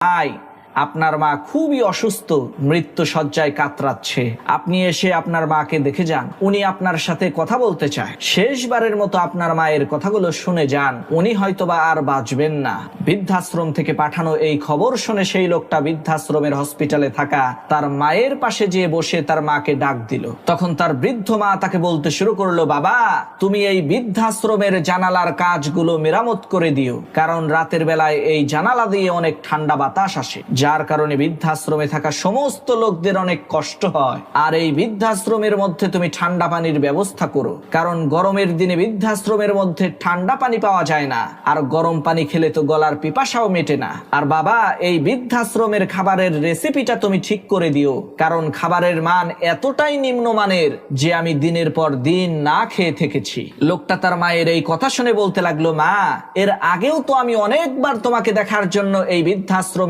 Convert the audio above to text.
ভাই, আপনার মা খুবই অসুস্থ, মৃত্যু শয্যায় কাতরাচ্ছে, আপনি এসে আপনার মাকে দেখে যান, উনি আপনার সাথে কথা বলতে চায়। শেষবারের মতো আপনার মায়ের কথাগুলো শুনে যান, উনি হয়তোবা আর বাঁচবেন না। বৃদ্ধাশ্রম থেকে পাঠানো এই খবর শুনে সেই লোকটা বৃদ্ধাশ্রমের হসপিটালে থাকা তার মায়ের পাশে যেয়ে বসে তার মাকে ডাক দিল। তখন তার বৃদ্ধ মা তাকে বলতে শুরু করলো, বাবা, তুমি এই বৃদ্ধাশ্রমের জানালার কাজগুলো মেরামত করে দিও, কারণ রাতের বেলায় এই জানালা দিয়ে অনেক ঠান্ডা বাতাস আসে, যার কারণে বৃদ্ধাশ্রমে থাকা সমস্ত লোকদের অনেক কষ্ট হয়। আর এই বৃদ্ধাশ্রমের মধ্যে তুমি ঠান্ডা পানির ব্যবস্থা করো, কারণ গরমের দিনে বৃদ্ধাশ্রমের মধ্যে ঠান্ডা পানি পাওয়া যায় না, আর গরম পানি খেলে তো গলার পিপাসাও মেটে না। আর বাবা, এই বৃদ্ধাশ্রমের খাবারের রেসিপিটা তুমি ঠিক করে দিও, কারণ খাবারের মান এতটাই নিম্নমানের যে আমি দিনের পর দিন না খেয়ে থেকেছি। লোকটা তার মায়ের এই কথা শুনে বলতে লাগলো, মা, এর আগেও তো আমি অনেকবার তোমাকে দেখার জন্য এই বৃদ্ধাশ্রমে